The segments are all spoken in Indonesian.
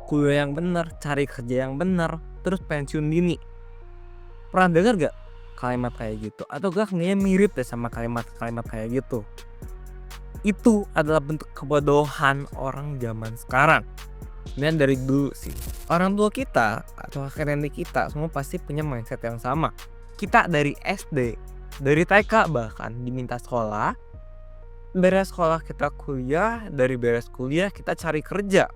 kuliah yang bener, cari kerja yang bener, terus pensiun dini. Pernah dengar gak kalimat kayak gitu? Atau gak kayaknya mirip deh sama kalimat-kalimat kayak gitu. Itu adalah bentuk kebodohan orang zaman sekarang. Dan dari dulu sih, orang tua kita atau kakek nenek kita semua pasti punya mindset yang sama. Kita dari SD, dari TK bahkan diminta sekolah, beres sekolah kita kuliah, dari beres kuliah kita cari kerja.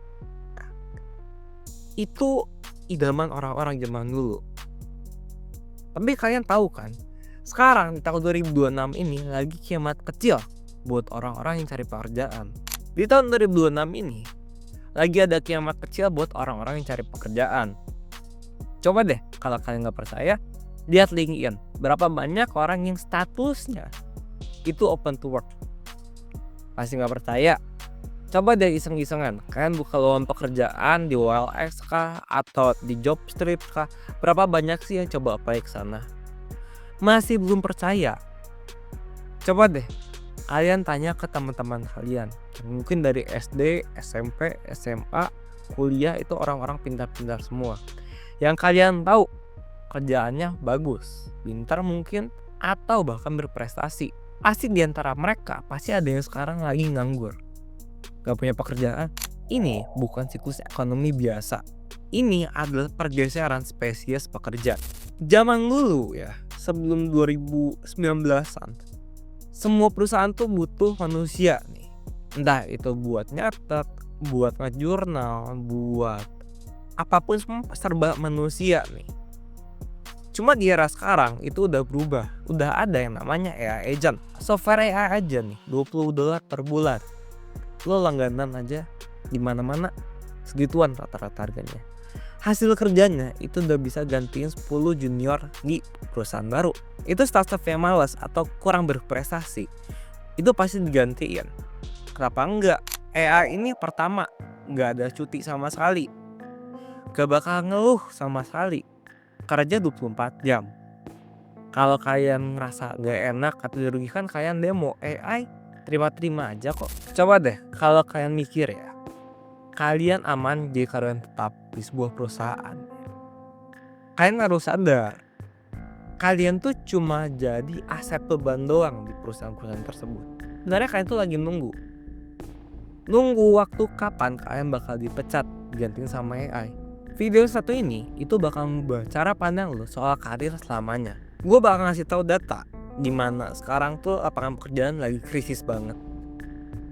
Itu idaman orang-orang zaman dulu. Tapi kalian tahu kan, sekarang di tahun 2026 ini lagi kiamat kecil buat orang-orang yang cari pekerjaan. Di tahun 2026 ini lagi ada kiamat kecil buat orang-orang yang cari pekerjaan. Coba deh kalau kalian gak percaya, lihat LinkedIn. Berapa banyak orang yang statusnya itu open to work. Pasti gak percaya? Coba deh iseng-isengan, kalian buka lowongan pekerjaan di OLX kah atau di Jobstreet kah? Berapa banyak sih yang coba apply ke sana? Masih belum percaya? Coba deh kalian tanya ke teman-teman kalian, mungkin dari SD, SMP, SMA, kuliah itu orang-orang pintar-pintar semua. Yang kalian tahu kerjaannya bagus, pintar mungkin, atau bahkan berprestasi. Pasti di antara mereka pasti ada yang sekarang lagi nganggur, gak punya pekerjaan. Ini bukan siklus ekonomi biasa. Ini adalah pergeseran spesies pekerja. Zaman dulu ya, sebelum 2019-an, semua perusahaan tuh butuh manusia nih. Entah itu buat nyatet, buat ngejurnal, buat apapun, semua serba manusia nih. Cuma di era sekarang itu udah berubah. Udah ada yang namanya AI agent. Software AI aja nih, $20 per bulan. Lo langganan aja di mana-mana segituan rata-rata harganya. Hasil kerjanya itu udah bisa gantiin 10 junior di perusahaan baru. Itu startup yang malas atau kurang berprestasi, itu pasti digantiin. Kenapa enggak? AI ini pertama gak ada cuti sama sekali, gak bakal ngeluh sama sekali, kerja 24 jam. Kalau kalian ngerasa gak enak atau dirugikan, kalian demo AI, terima-terima aja kok. Coba deh kalau kalian mikir ya, kalian aman jadi karyawan tetap di sebuah perusahaan. Kalian harus sadar, kalian tuh cuma jadi aset beban doang di perusahaan-perusahaan tersebut. Sebenarnya kalian tuh lagi nunggu waktu kapan kalian bakal dipecat, digantiin sama AI. Video satu ini itu bakal ngubah cara pandang lo soal karir selamanya. Gue bakal ngasih tahu data gimana sekarang tuh lapangan pekerjaan lagi krisis banget.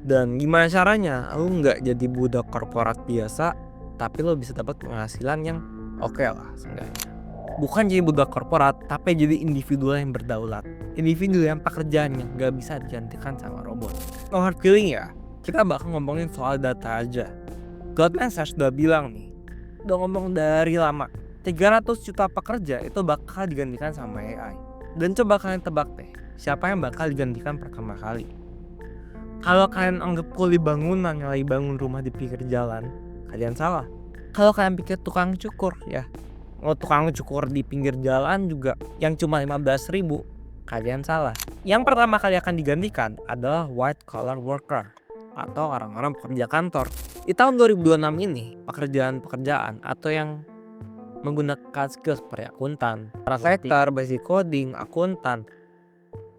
Dan gimana caranya lo nggak jadi budak korporat biasa, tapi lo bisa dapat penghasilan yang oke lah seenggaknya. Bukan jadi budak korporat, tapi jadi individu yang berdaulat. Individu yang pekerjaannya gak bisa digantikan sama robot. No hard feeling ya, kita bakal ngomongin soal data aja. Goldman Sachs udah bilang nih, udah ngomong dari lama, 300 juta pekerja itu bakal digantikan sama AI. Dan coba kalian tebak deh, siapa yang bakal digantikan pertama kali? Kalau kalian anggap kuli bangunan yang lagi bangun rumah di pinggir jalan, kalian salah. Kalau kalian pikir tukang cukur ya, tukang cukur di pinggir jalan juga yang cuma 15.000, kalian salah. Yang pertama kali akan digantikan adalah white collar worker atau orang-orang pekerja kantor. Di tahun 2026 ini, pekerjaan-pekerjaan atau yang menggunakan skill seperti akuntan, translator, basic coding, akuntan,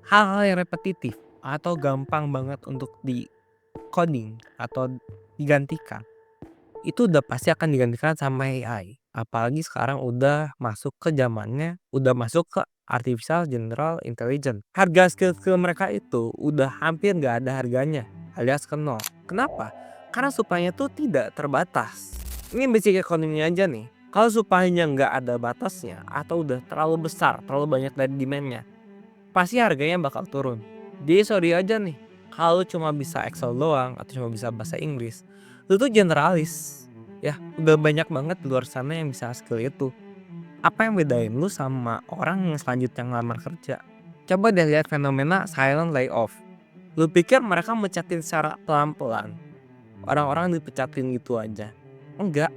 hal-hal yang repetitif atau gampang banget untuk di coding atau digantikan, itu udah pasti akan digantikan sama AI. Apalagi sekarang udah masuk ke zamannya, udah masuk ke artificial general intelligence. Harga skill-skill mereka itu udah hampir gak ada harganya, alias ke nol. Kenapa? Karena supply-nya tuh tidak terbatas. Ini basic ekonominya aja nih. Kalau supply-nya gak ada batasnya atau udah terlalu besar, terlalu banyak dari demand-nya, pasti harganya bakal turun. Jadi sorry aja nih, kalau cuma bisa Excel doang atau cuma bisa bahasa Inggris, lu tuh generalis. Ya, udah banyak banget di luar sana yang bisa skill itu. Apa yang bedain lu sama orang yang selanjutnya ngelamar kerja? Coba deh lihat fenomena silent layoff. Lu pikir mereka mecatin secara pelan-pelan, orang-orang dipecatin gitu aja? Enggak.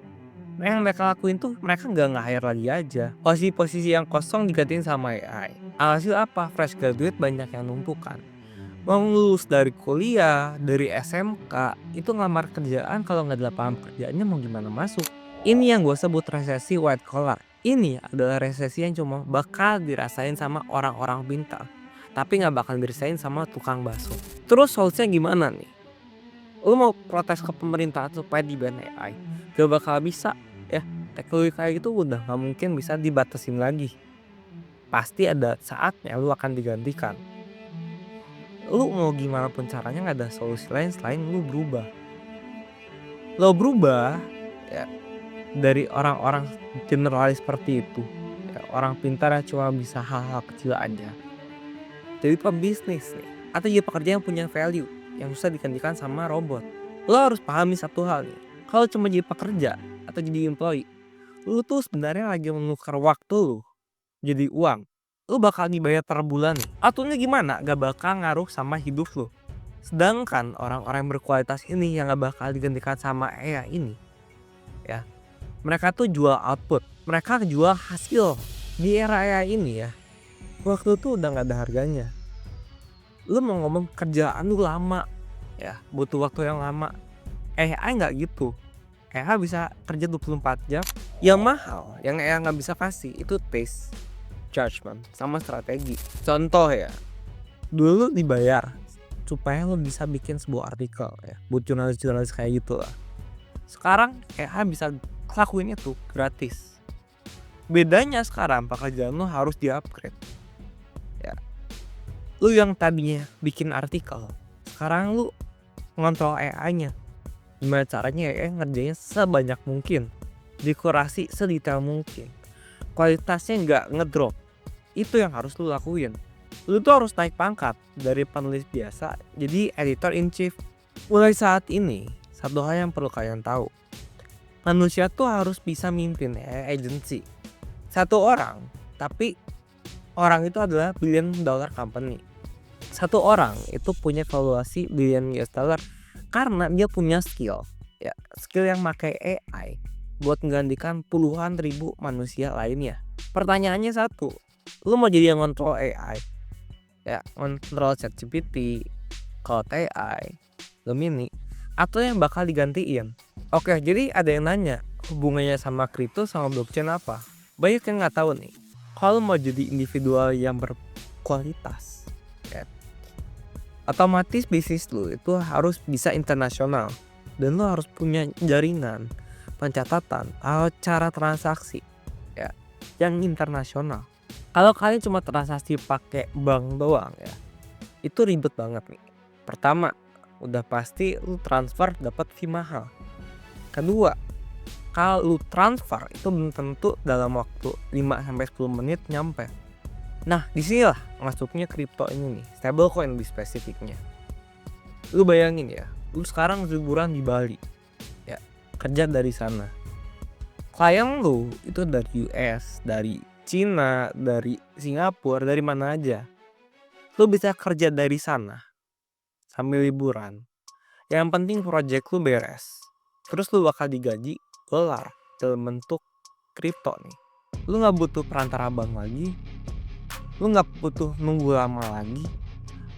Yang mereka lakuin tuh mereka nggak nge-hire lagi aja. Posisi-posisi yang kosong digantiin sama AI. Alhasil apa? Fresh graduate banyak yang numpukan. Mau lulus dari kuliah, dari SMK, itu ngelamar kerjaan kalau nggak ada lapangan pekerjaannya mau gimana masuk? Ini yang gue sebut resesi white collar. Ini adalah resesi yang cuma bakal dirasain sama orang-orang pintar, tapi nggak bakal dirasain sama tukang bakso. Terus solusinya gimana nih? Lu mau protes ke pemerintah supaya di-ban AI? Gak bakal bisa ya. Teknologi kayak gitu udah nggak mungkin bisa dibatasin lagi. Pasti ada saatnya lu akan digantikan. Lu mau gimana pun caranya nggak ada solusi lain selain lu berubah. Lo berubah ya dari orang-orang generalis seperti itu. Ya, orang pintar yang cuma bisa hal-hal kecil aja. Jadi pebisnis nih, atau jadi pekerja yang punya value yang bisa digantikan sama robot. Lo harus pahami satu hal nih. Kalau cuma jadi pekerja atau jadi employee, lu tuh sebenarnya lagi menukar waktu lu jadi uang. Lu bakal dibayar per bulan nih. Atunya gimana? Gak bakal ngaruh sama hidup lu. Sedangkan orang-orang yang berkualitas ini yang gak bakal digantikan sama AI ini, ya, mereka tuh jual output, mereka jual hasil. Di era AI ini ya, waktu tuh udah gak ada harganya. Lu mau ngomong kerjaan lu lama, ya butuh waktu yang lama. AI nggak gitu. AI bisa kerja 24 jam. Yang mahal, yang AI nggak bisa kasih itu taste, judgment, sama strategi. Contoh ya, dulu dibayar supaya lo bisa bikin sebuah artikel ya, buat jurnalis-jurnalis kayak gitu lah. Sekarang AI bisa lakuin itu gratis. Bedanya sekarang pekerjaan lo harus di-upgrade. Ya. Lu yang tadinya bikin artikel, sekarang lu ngontrol AI-nya. Gimana caranya AI ngerjainnya sebanyak mungkin, dikurasi sedetail mungkin, kualitasnya nggak ngedrop. Itu yang harus lu lakuin. Lu tuh harus naik pangkat dari penulis biasa jadi editor in chief. Mulai saat ini, satu hal yang perlu kalian tahu, manusia tuh harus bisa mimpin AI agency. Satu orang, tapi orang itu adalah billion dollar company. Satu orang itu punya valuasi billion US dollar karena dia punya skill, ya, skill yang pakai AI buat menggantikan puluhan ribu manusia lainnya. Pertanyaannya satu, lu mau jadi yang ngontrol AI, ya, ngontrol ChatGPT, Claude AI, Gemini, atau yang bakal digantiin? Oke, jadi ada yang nanya hubungannya sama kripto sama blockchain apa? Banyak yang nggak tahu nih. Kalau mau jadi individual yang berkualitas, ya, otomatis bisnis lu itu harus bisa internasional dan lu harus punya jaringan pencatatan atau cara transaksi, ya, yang internasional. Kalau kalian cuma transaksi pakai bank doang, ya, itu ribet banget nih. Pertama, udah pasti lu transfer dapat fee mahal. Kedua, kalau lu transfer itu belum tentu dalam waktu 5-10 menit nyampe. Nah, disinilah masuknya kripto ini nih, stablecoin lebih spesifiknya. Lu bayangin ya, lu sekarang liburan di Bali, ya, kerja dari sana. Klien lu itu dari US, dari Cina, dari Singapura, dari mana aja. Lu bisa kerja dari sana sambil liburan. Yang penting project lu beres. Terus lu bakal digaji dolar dalam bentuk kripto nih. Lu nggak butuh perantara bank lagi. Lu nggak butuh nunggu lama lagi.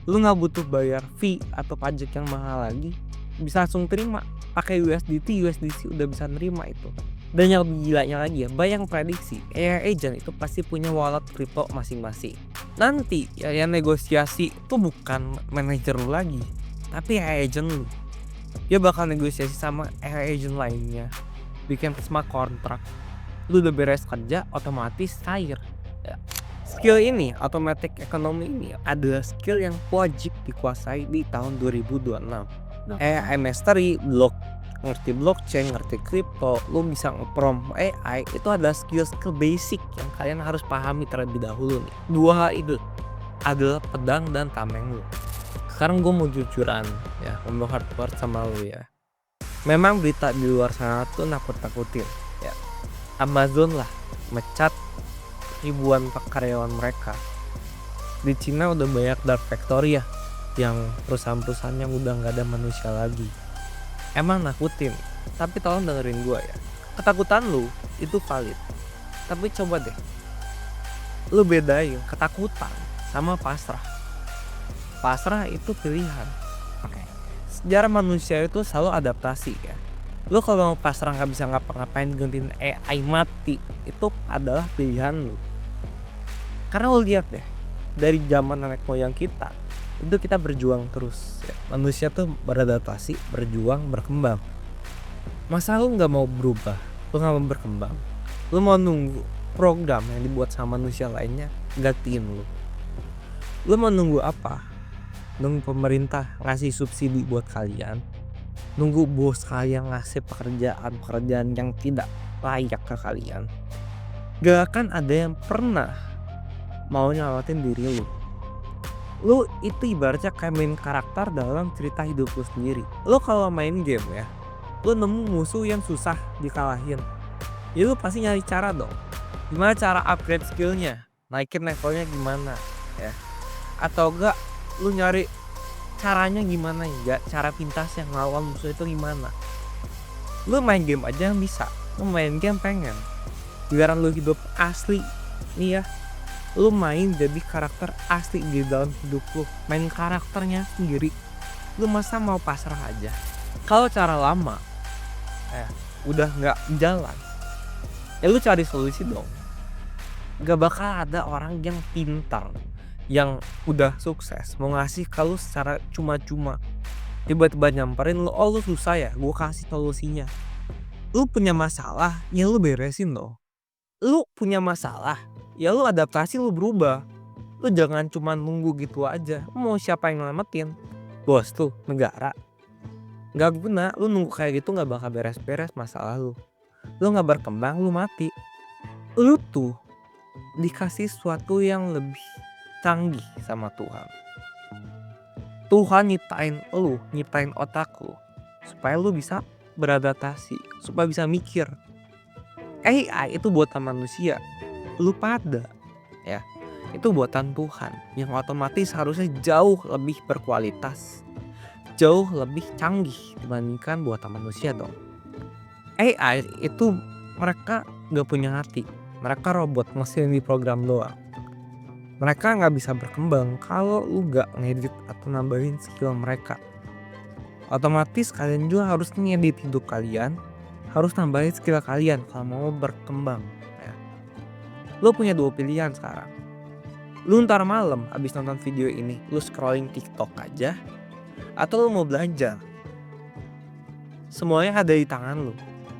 Lu nggak butuh bayar fee atau pajak yang mahal lagi. Bisa langsung terima pakai USDT udah bisa nerima itu. Dan yang lebih gilanya lagi ya, bayang prediksi AI agent itu pasti punya wallet kripto masing-masing. Nanti ya yang negosiasi itu bukan manajer lu lagi, tapi AI agent lu. Dia bakal negosiasi sama AI agent lainnya, bikin smart kontrak. Lu udah beres kerja, otomatis cair. Ya. Skill ini, automatic economy ini adalah skill yang wajib dikuasai di tahun 2026. AI mastery, ngerti blockchain, ngerti kripto, lu bisa nge-prompt AI, itu adalah skill-skill basic yang kalian harus pahami terlebih dahulu nih. Dua hal itu adalah pedang dan tameng lu. Sekarang gue mau jujuran ya, ngomong hardcore sama lu ya. Memang berita di luar sana tuh nakut-nakutin ya. Amazon lah mecat ribuan karyawan mereka. Di Cina udah banyak dark factory ya, yang perusahaan-perusahaan yang udah gak ada manusia lagi. Emang nakutin, tapi tolong dengerin gue ya. Ketakutan lu itu valid, tapi coba deh lu bedain ketakutan sama pasrah. Pasrah itu pilihan. Sejarah manusia itu selalu adaptasi ya. Lu kalau mau pasrah nggak bisa ngapa-ngapain gantiin AI mati, itu adalah pilihan lu. Karena lu lihat deh, dari zaman nenek moyang kita, itu kita berjuang terus ya. Manusia tuh beradaptasi, berjuang, berkembang. Masa lu nggak mau berubah, lu nggak mau berkembang, lu mau nunggu program yang dibuat sama manusia lainnya gantiin lu? Lu mau nunggu apa? Nunggu pemerintah ngasih subsidi buat kalian? Nunggu bos kalian ngasih pekerjaan yang tidak layak ke kalian? Gak akan ada yang pernah mau nyelamatin diri lu. Lu itu ibaratnya kayak main karakter dalam cerita hidup lu sendiri. Lu kalau main game ya, lu nemu musuh yang susah dikalahin, ya lu pasti nyari cara dong. Gimana cara upgrade skillnya, naikin levelnya gimana ya? Atau enggak lu nyari caranya gimana ya, cara pintas yang ngelawan musuh itu gimana. Lu main game aja bisa, lu main game pengen giliran lu hidup asli nih ya, lu main jadi karakter asli di dalam hidup lu, main karakternya sendiri, lu masa mau pasrah aja? Kalau cara lama udah nggak jalan, ya lu cari solusi dong. Gak bakal ada orang yang pintar, yang udah sukses mau ngasih kalau secara cuma-cuma, tiba-tiba nyamperin lu, oh lu susah ya, gue kasih solusinya. Lu punya masalah, ya lu beresin dong. Lu punya masalah, ya lu adaptasi, lu berubah. Lu jangan cuma nunggu gitu aja. Mau siapa yang nyelamatin? Bos tuh, negara. Gak guna, lu nunggu kayak gitu gak bakal beres-beres masalah lu. Lu gak berkembang, lu mati. Lu tuh dikasih sesuatu yang lebih canggih sama Tuhan. Tuhan nyiptain otak lu supaya lu bisa beradaptasi, supaya bisa mikir. AI itu buatan manusia, lu pada ya, itu buatan Tuhan yang otomatis harusnya jauh lebih berkualitas, jauh lebih canggih dibandingkan buatan manusia dong. AI itu mereka gak punya hati, mereka robot mesin di program doang. Mereka gak bisa berkembang kalau lu gak ngedit atau nambahin skill mereka. Otomatis kalian juga harus ngedit hidup kalian, harus nambahin skill kalian kalau mau berkembang ya. Lu punya dua pilihan sekarang. Lu ntar malam abis nonton video ini, lu scrolling TikTok aja, atau lu mau belajar. Semuanya ada di tangan lu.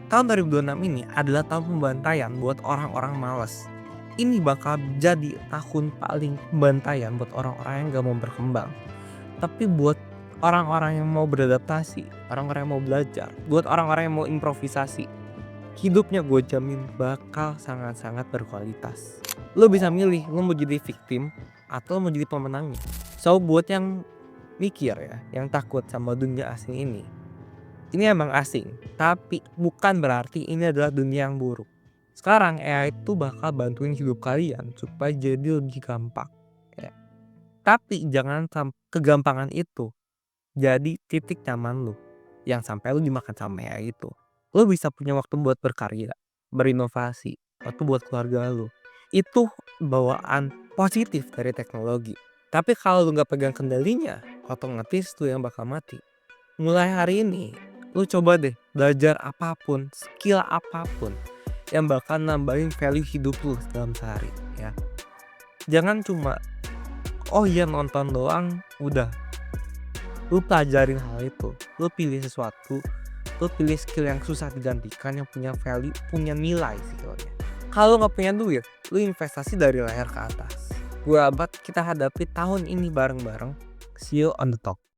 Tahun 2026 ini adalah tahun pembantaian buat orang-orang malas. Ini bakal jadi tahun paling pembantaian buat orang-orang yang gak mau berkembang. Tapi buat orang-orang yang mau beradaptasi, orang-orang yang mau belajar, buat orang-orang yang mau improvisasi, hidupnya gue jamin bakal sangat-sangat berkualitas. Lo bisa milih, lo mau jadi victim atau mau jadi pemenangnya. So buat yang mikir ya, yang takut sama dunia asing ini emang asing, tapi bukan berarti ini adalah dunia yang buruk. Sekarang AI itu bakal bantuin hidup kalian supaya jadi lebih gampang ya. Tapi jangan kegampangan itu jadi titik nyaman lu, yang sampai lu dimakan sama AI itu. Lu bisa punya waktu buat berkarya, berinovasi, waktu buat keluarga lu. Itu bawaan positif dari teknologi. Tapi kalau lu gak pegang kendalinya, otomatis tuh yang bakal mati. Mulai hari ini, lu coba deh belajar apapun, skill apapun yang bakal nambahin value hidup lu dalam sehari ya. Jangan cuma nonton doang udah. Lu pelajarin hal itu, lu pilih sesuatu, lu pilih skill yang susah digantikan, yang punya value, punya nilai skillnya. Kalau gak punya duit, lu investasi dari leher ke atas. Gue Abad, kita hadapi tahun ini bareng-bareng. See you on the top.